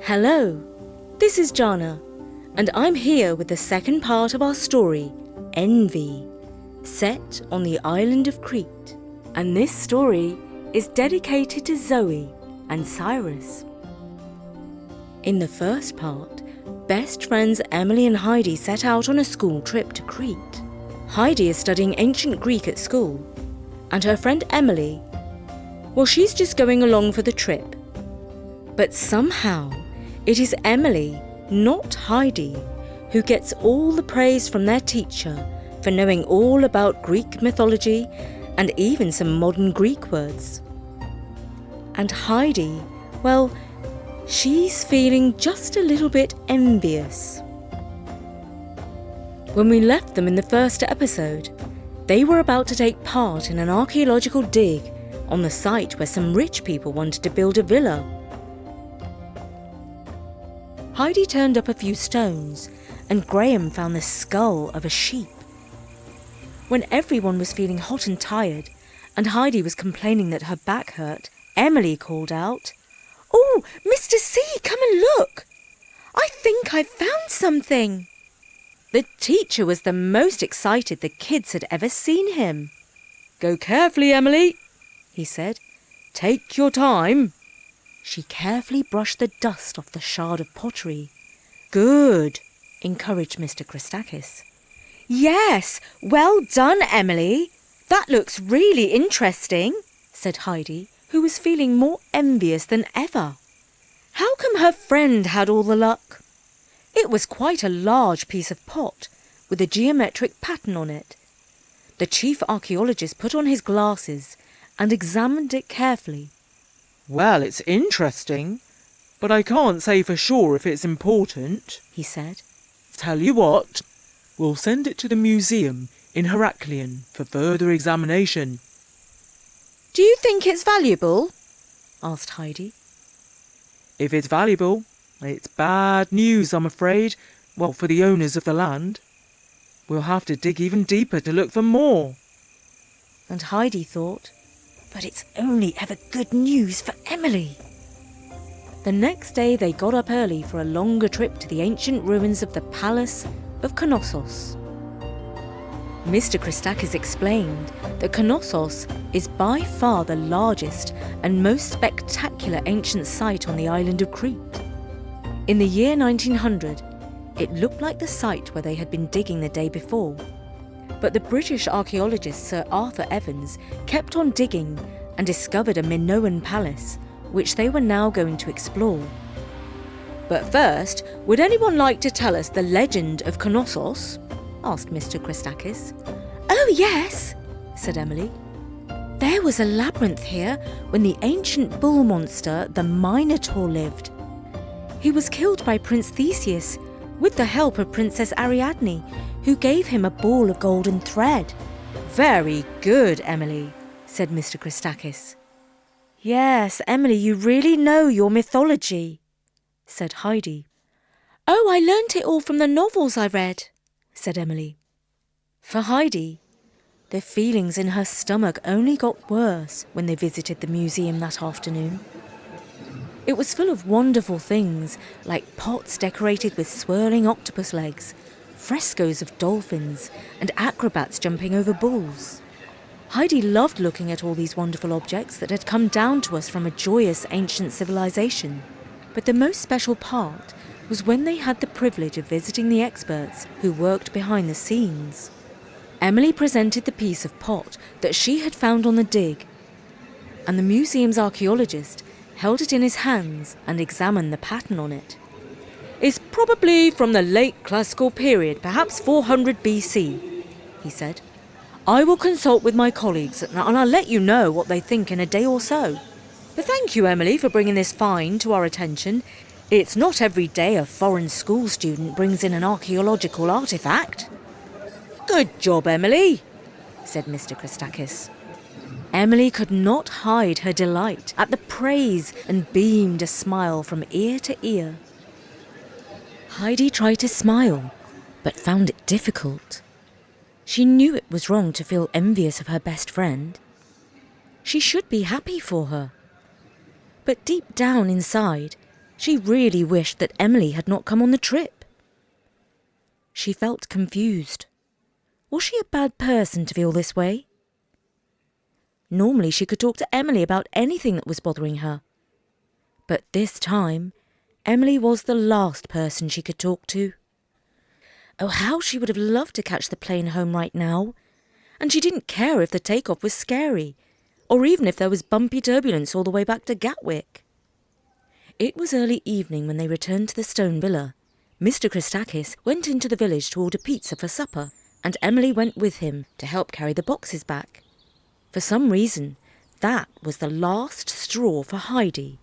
Hello, this is Jana, and I'm here with the second part of our story, Envy, set on the island of Crete. And this story is dedicated to Zoe and Cyrus. In the first part, best friends Emily and Heidi set out on a school trip to Crete. Heidi is studying ancient Greek at school, and her friend Emily, well, she's just going along for the trip. But somehow, it is Emily, not Heidi, who gets all the praise from their teacher for knowing all about Greek mythology and even some modern Greek words. And Heidi, well, she's feeling just a little bit envious. When we left them in the first episode, they were about to take part in an archaeological dig on the site where some rich people wanted to build a villa. Heidi turned up a few stones, and Graham found the skull of a sheep. When everyone was feeling hot and tired, and Heidi was complaining that her back hurt, Emily called out, "Oh, Mr. C, come and look! I think I've found something!" The teacher was the most excited the kids had ever seen him. "Go carefully, Emily," he said. "Take your time." She carefully brushed the dust off the shard of pottery. "Good," encouraged Mr. Christakis. "Yes, well done, Emily. That looks really interesting," said Heidi, who was feeling more envious than ever. How come her friend had all the luck? It was quite a large piece of pot with a geometric pattern on it. The chief archaeologist put on his glasses and examined it carefully. "Well, it's interesting, but I can't say for sure if it's important," he said. "Tell you what, we'll send it to the museum in Heraklion for further examination." "Do you think it's valuable?" asked Heidi. "If it's valuable, it's bad news, I'm afraid, well, for the owners of the land. We'll have to dig even deeper to look for more." And Heidi thought, but it's only ever good news for Emily. The next day they got up early for a longer trip to the ancient ruins of the Palace of Knossos. Mr. Christakis explained that Knossos is by far the largest and most spectacular ancient site on the island of Crete. In the year 1900, it looked like the site where they had been digging the day before. But the British archaeologist Sir Arthur Evans kept on digging and discovered a Minoan palace, which they were now going to explore. "But first, would anyone like to tell us the legend of Knossos?" asked Mr. Christakis. "Oh yes," said Emily. "There was a labyrinth here when the ancient bull monster, the Minotaur, lived. He was killed by Prince Theseus with the help of Princess Ariadne, who gave him a ball of golden thread." "Very good, Emily," said Mr. Christakis. "Yes, Emily, you really know your mythology," said Heidi. "Oh, I learnt it all from the novels I read," said Emily. For Heidi, the feelings in her stomach only got worse when they visited the museum that afternoon. It was full of wonderful things, like pots decorated with swirling octopus legs, frescoes of dolphins, and acrobats jumping over bulls. Heidi loved looking at all these wonderful objects that had come down to us from a joyous ancient civilization. But the most special part was when they had the privilege of visiting the experts who worked behind the scenes. Emily presented the piece of pot that she had found on the dig, and the museum's archaeologist held it in his hands and examined the pattern on it. "It's probably from the late classical period, perhaps 400 BC, he said. "I will consult with my colleagues and I'll let you know what they think in a day or so. But thank you, Emily, for bringing this find to our attention. It's not every day a foreign school student brings in an archaeological artefact." "Good job, Emily," said Mr. Christakis. Emily could not hide her delight at the praise and beamed a smile from ear to ear. Heidi tried to smile, but found it difficult. She knew it was wrong to feel envious of her best friend. She should be happy for her. But deep down inside, She really wished that Emily had not come on the trip. She felt confused. Was she a bad person to feel this way? Normally she could talk to Emily about anything that was bothering her. But this time, Emily was the last person she could talk to. Oh, how she would have loved to catch the plane home right now. And she didn't care if the takeoff was scary, or even if there was bumpy turbulence all the way back to Gatwick. It was early evening when they returned to the stone villa. Mr. Christakis went into the village to order pizza for supper, and Emily went with him to help carry the boxes back. For some reason, that was the last straw for Heidi.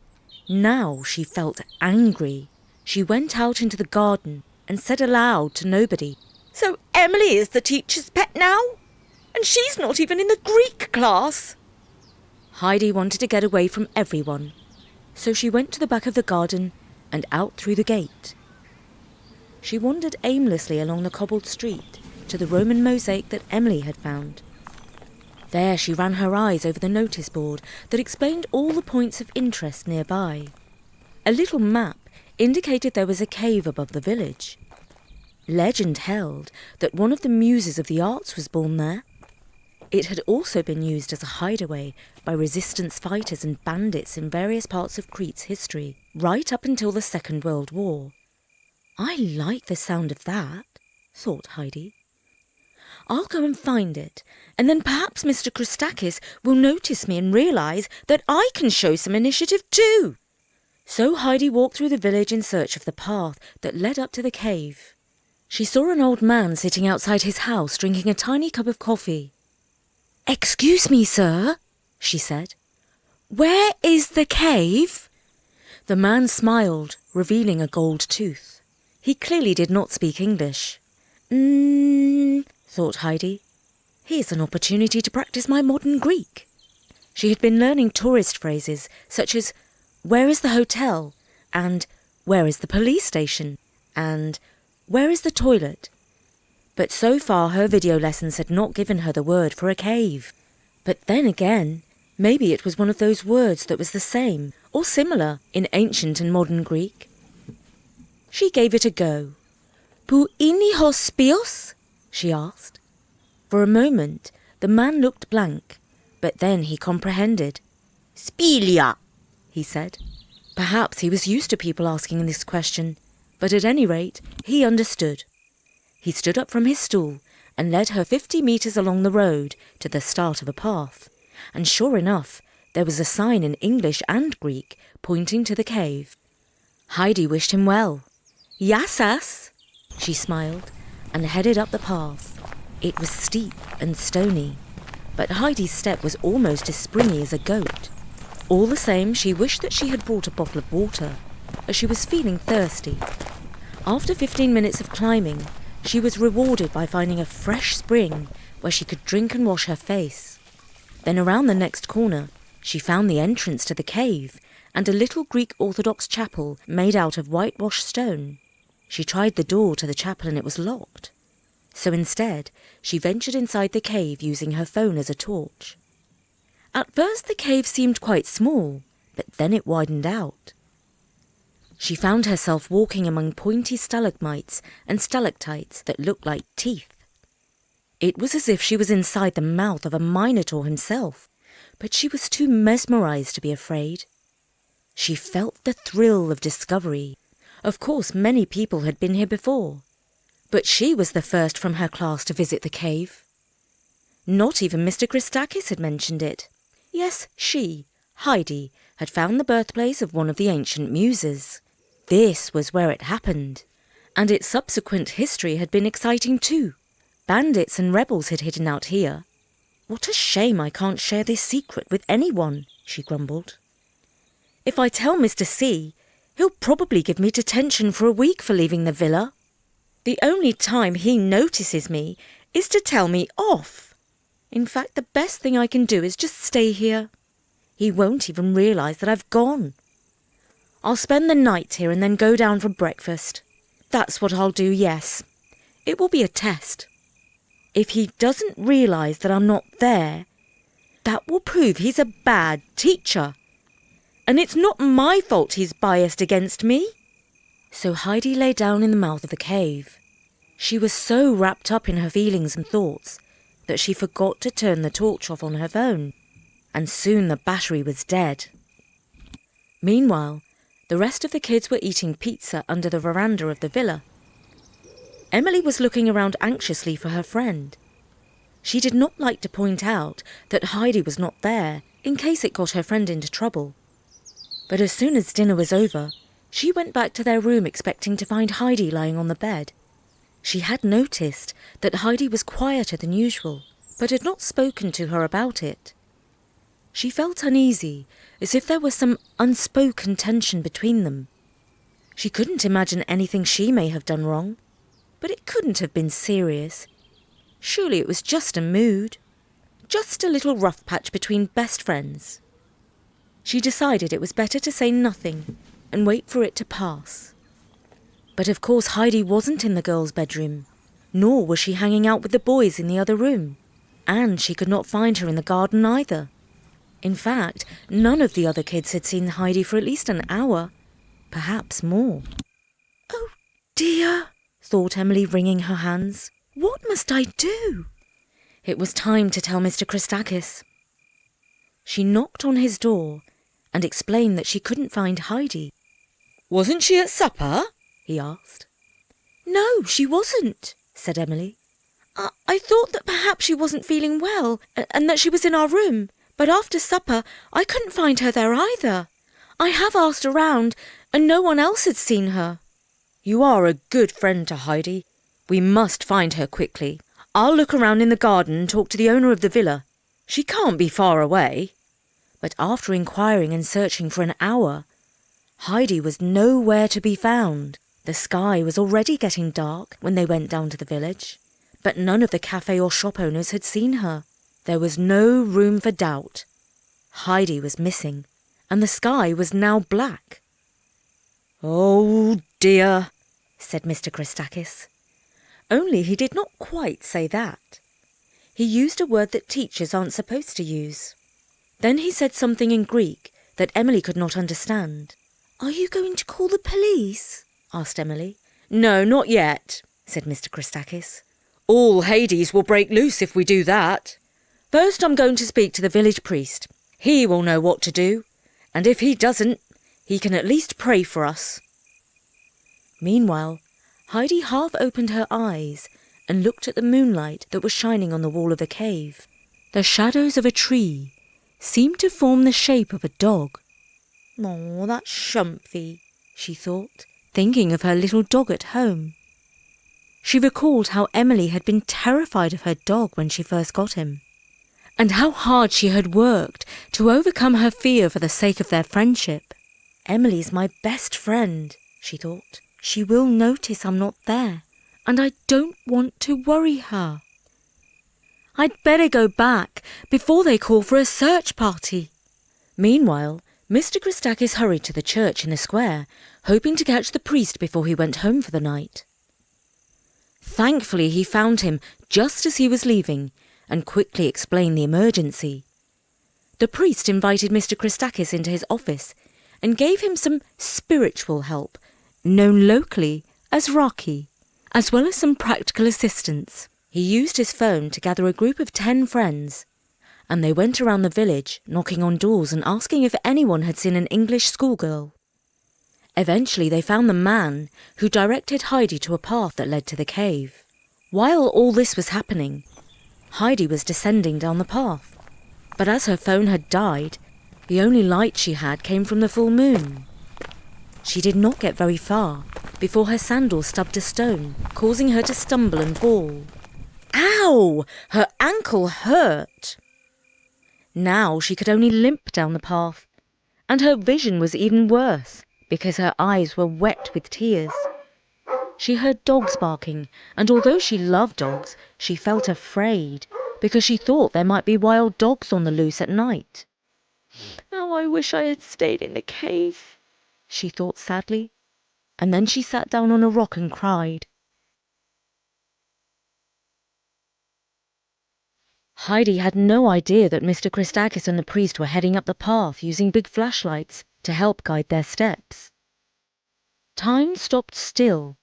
Now she felt angry. She went out into the garden and said aloud to nobody, "So Emily is the teacher's pet now? And she's not even in the Greek class!" Heidi wanted to get away from everyone, so she went to the back of the garden and out through the gate. She wandered aimlessly along the cobbled street to the Roman mosaic that Emily had found. There she ran her eyes over the notice board that explained all the points of interest nearby. A little map indicated there was a cave above the village. Legend held that one of the muses of the arts was born there. It had also been used as a hideaway by resistance fighters and bandits in various parts of Crete's history, right up until the Second World War. "I like the sound of that," thought Heidi. "I'll go and find it, and then perhaps Mr. Christakis will notice me and realise that I can show some initiative too." So Heidi walked through the village in search of the path that led up to the cave. She saw an old man sitting outside his house drinking a tiny cup of coffee. "Excuse me, sir," she said. "Where is the cave?" The man smiled, revealing a gold tooth. He clearly did not speak English. Thought Heidi. Here's an opportunity to practice my modern Greek. She had been learning tourist phrases such as, "Where is the hotel?" and "Where is the police station?" and "Where is the toilet?" But so far her video lessons had not given her the word for a cave. But then again, maybe it was one of those words that was the same or similar in ancient and modern Greek. She gave it a go. "Pou ini hospios?" she asked. For a moment, the man looked blank, but then he comprehended. "Spilia," he said. Perhaps he was used to people asking this question, but at any rate, he understood. He stood up from his stool and led her 50 metres along the road to the start of a path, and sure enough, there was a sign in English and Greek pointing to the cave. Heidi wished him well. "Yassas," she smiled, and headed up the path. It was steep and stony, but Heidi's step was almost as springy as a goat. All the same, she wished that she had brought a bottle of water, as she was feeling thirsty. After 15 minutes of climbing, she was rewarded by finding a fresh spring where she could drink and wash her face. Then around the next corner, she found the entrance to the cave and a little Greek Orthodox chapel made out of whitewashed stone. She tried the door to the chapel and it was locked. So instead, she ventured inside the cave using her phone as a torch. At first the cave seemed quite small, but then it widened out. She found herself walking among pointy stalagmites and stalactites that looked like teeth. It was as if she was inside the mouth of a minotaur himself, but she was too mesmerized to be afraid. She felt the thrill of discovery. Of course, many people had been here before, but she was the first from her class to visit the cave. Not even Mr. Christakis had mentioned it. Yes, she, Heidi, had found the birthplace of one of the ancient muses. This was where it happened, and its subsequent history had been exciting too. Bandits and rebels had hidden out here. "What a shame I can't share this secret with anyone," she grumbled. "If I tell Mr. C, he'll probably give me detention for a week for leaving the villa. The only time he notices me is to tell me off. In fact, the best thing I can do is just stay here. He won't even realise that I've gone. I'll spend the night here and then go down for breakfast. That's what I'll do, yes. It will be a test. If he doesn't realise that I'm not there, that will prove he's a bad teacher. and it's not my fault he's biased against me." So Heidi lay down in the mouth of the cave. She was so wrapped up in her feelings and thoughts that she forgot to turn the torch off on her phone, and soon the battery was dead. Meanwhile, the rest of the kids were eating pizza under the veranda of the villa. Emily was looking around anxiously for her friend. She did not like to point out that Heidi was not there in case it got her friend into trouble. But as soon as dinner was over, she went back to their room expecting to find Heidi lying on the bed. She had noticed that Heidi was quieter than usual, but had not spoken to her about it. She felt uneasy, as if there was some unspoken tension between them. She couldn't imagine anything she may have done wrong, but it couldn't have been serious. Surely it was just a mood, just a little rough patch between best friends. She decided it was better to say nothing and wait for it to pass. But of course Heidi wasn't in the girls' bedroom, nor was she hanging out with the boys in the other room, and she could not find her in the garden either. In fact, none of the other kids had seen Heidi for at least an hour, perhaps more. "Oh dear," thought Emily, wringing her hands. "What must I do?" It was time to tell Mr. Christakis. She knocked on his door and explained that she couldn't find Heidi. "Wasn't she at supper?" he asked. "No, she wasn't," said Emily. I thought that perhaps she wasn't feeling well and that she was in our room, but after supper I couldn't find her there either. I have asked around and no one else had seen her." "You are a good friend to Heidi. We must find her quickly. I'll look around in the garden and talk to the owner of the villa. She can't be far away." But after inquiring and searching for an hour, Heidi was nowhere to be found. The sky was already getting dark when they went down to the village, but none of the cafe or shop owners had seen her. There was no room for doubt. Heidi was missing, and the sky was now black. "Oh dear," said Mr. Christakis. Only he did not quite say that. He used a word that teachers aren't supposed to use. Then he said something in Greek that Emily could not understand. "Are you going to call the police?" asked Emily. "No, not yet," said Mr. Christakis. "All Hades will break loose if we do that. First I'm going to speak to the village priest. He will know what to do, and if he doesn't, he can at least pray for us." Meanwhile, Heidi half opened her eyes and looked at the moonlight that was shining on the wall of the cave. The shadows of a tree seemed to form the shape of a dog. "Oh, that's Shumpy," she thought, thinking of her little dog at home. She recalled how Emily had been terrified of her dog when she first got him, and how hard she had worked to overcome her fear for the sake of their friendship. "Emily's my best friend," she thought. "She will notice I'm not there, and I don't want to worry her. I'd better go back before they call for a search party." Meanwhile, Mr. Christakis hurried to the church in the square, hoping to catch the priest before he went home for the night. Thankfully, he found him just as he was leaving and quickly explained the emergency. The priest invited Mr. Christakis into his office and gave him some spiritual help, known locally as Raki, as well as some practical assistance. He used his phone to gather a group of 10 friends, and they went around the village, knocking on doors and asking if anyone had seen an English schoolgirl. Eventually they found the man who directed Heidi to a path that led to the cave. While all this was happening, Heidi was descending down the path, but as her phone had died, the only light she had came from the full moon. She did not get very far before her sandal stubbed a stone, causing her to stumble and fall. Ow! Her ankle hurt! Now she could only limp down the path, and her vision was even worse because her eyes were wet with tears. She heard dogs barking, and although she loved dogs, she felt afraid because she thought there might be wild dogs on the loose at night. "Oh, I wish I had stayed in the cave," she thought sadly, and then she sat down on a rock and cried. Heidi had no idea that Mr. Christakis and the priest were heading up the path using big flashlights, to help guide their steps. Time stopped still,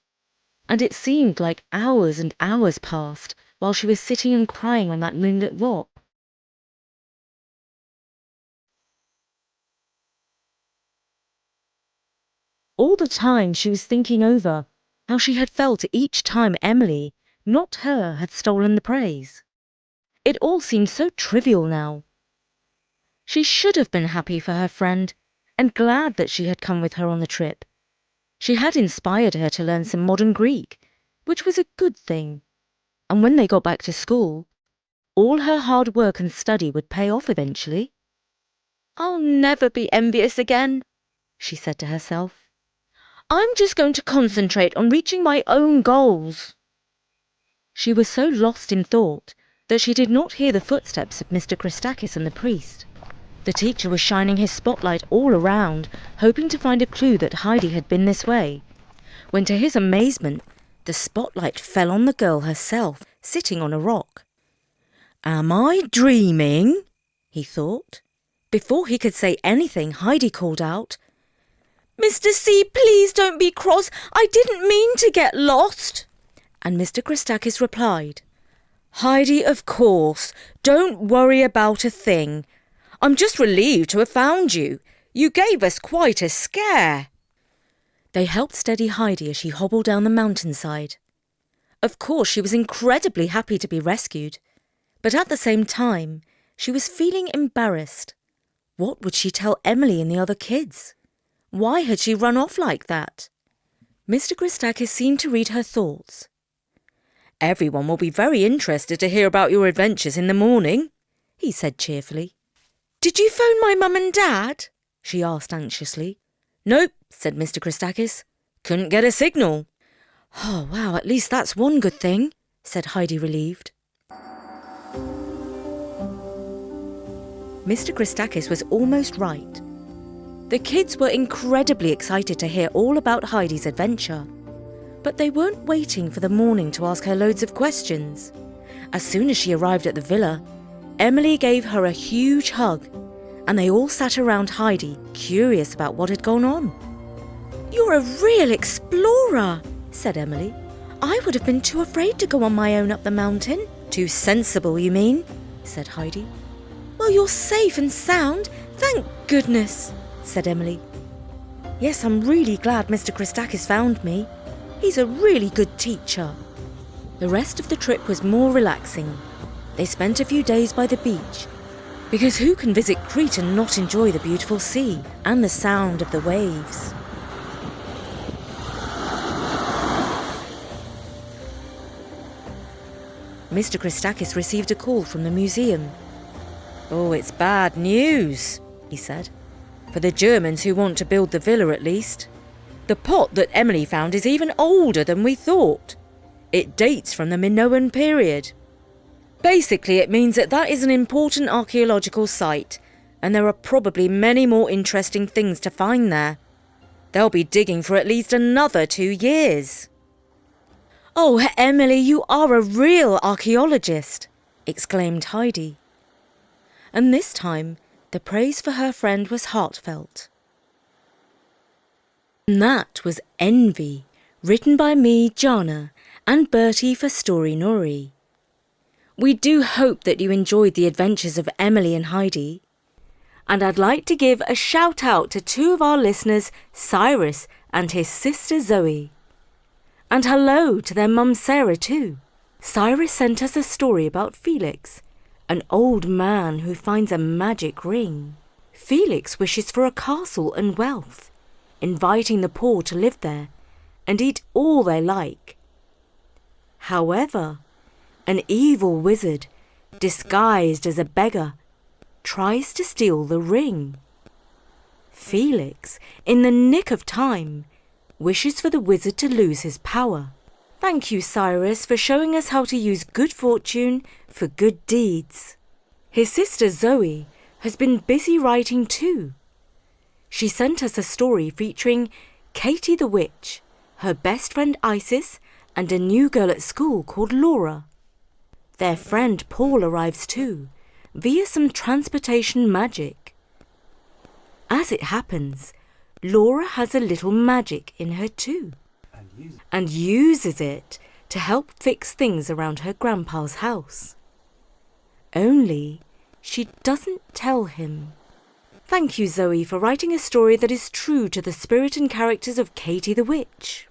and it seemed like hours and hours passed while she was sitting and crying on that moonlit rock. All the time she was thinking over how she had felt each time Emily, not her, had stolen the praise. It all seemed so trivial now. She should have been happy for her friend and glad that she had come with her on the trip. She had inspired her to learn some modern Greek, which was a good thing. And when they got back to school, all her hard work and study would pay off eventually. "I'll never be envious again," she said to herself. "I'm just going to concentrate on reaching my own goals." She was so lost in thought that she did not hear the footsteps of Mr. Christakis and the priest. The teacher was shining his spotlight all around, hoping to find a clue that Heidi had been this way, when to his amazement, the spotlight fell on the girl herself, sitting on a rock. "Am I dreaming?" he thought. Before he could say anything, Heidi called out, "Mr. C, please don't be cross. I didn't mean to get lost." And Mr. Christakis replied, "Heidi, of course. Don't worry about a thing. I'm just relieved to have found you. You gave us quite a scare." They helped steady Heidi as she hobbled down the mountainside. Of course, she was incredibly happy to be rescued, but at the same time, she was feeling embarrassed. What would she tell Emily and the other kids? Why had she run off like that? Mr. Christakis seemed to read her thoughts. "Everyone will be very interested to hear about your adventures in the morning," he said cheerfully. "Did you phone my mum and dad?" she asked anxiously. "Nope," said Mr. Christakis. "Couldn't get a signal." "Oh, wow, at least that's one good thing," said Heidi, relieved. Mr. Christakis was almost right. The kids were incredibly excited to hear all about Heidi's adventure. But they weren't waiting for the morning to ask her loads of questions. As soon as she arrived at the villa, Emily gave her a huge hug, and they all sat around Heidi, curious about what had gone on. "You're a real explorer," said Emily. "I would have been too afraid to go on my own up the mountain." "Too sensible, you mean?" said Heidi. "Well, you're safe and sound, thank goodness," said Emily. "Yes, I'm really glad Mr. Christakis found me. He's a really good teacher." The rest of the trip was more relaxing. They spent a few days by the beach, because who can visit Crete and not enjoy the beautiful sea and the sound of the waves? Mr. Christakis received a call from the museum. "Oh, it's bad news," he said. "For the Germans who want to build the villa, at least. The pot that Emily found is even older than we thought. It dates from the Minoan period. Basically, it means that is an important archaeological site, and there are probably many more interesting things to find there. They'll be digging for at least another 2 years." "Oh, Emily, you are a real archaeologist," exclaimed Heidi. And this time, the praise for her friend was heartfelt. And that was Envy, written by me, Jana, and Bertie for Story Nori. We do hope that you enjoyed the adventures of Emily and Heidi. And I'd like to give a shout out to 2 of our listeners, Cyrus and his sister Zoe. And hello to their mum Sarah too. Cyrus sent us a story about Felix, an old man who finds a magic ring. Felix wishes for a castle and wealth, inviting the poor to live there and eat all they like. However, an evil wizard, disguised as a beggar, tries to steal the ring. Felix, in the nick of time, wishes for the wizard to lose his power. Thank you, Cyrus, for showing us how to use good fortune for good deeds. His sister Zoe has been busy writing too. She sent us a story featuring Katie the witch, her best friend Isis, and a new girl at school called Laura. Their friend Paul arrives too, via some transportation magic. As it happens, Laura has a little magic in her too, and uses it to help fix things around her grandpa's house. Only she doesn't tell him. Thank you, Zoe, for writing a story that is true to the spirit and characters of Katie the Witch.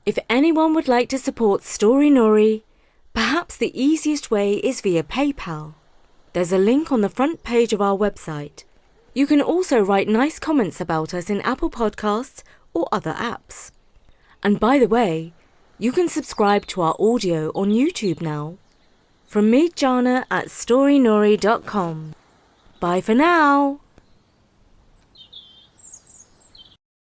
If anyone would like to support Story Nori, perhaps the easiest way is via PayPal. There's a link on the front page of our website. You can also write nice comments about us in Apple Podcasts or other apps. And by the way, you can subscribe to our audio on YouTube now. From me, Jana, at storynori.com. Bye for now!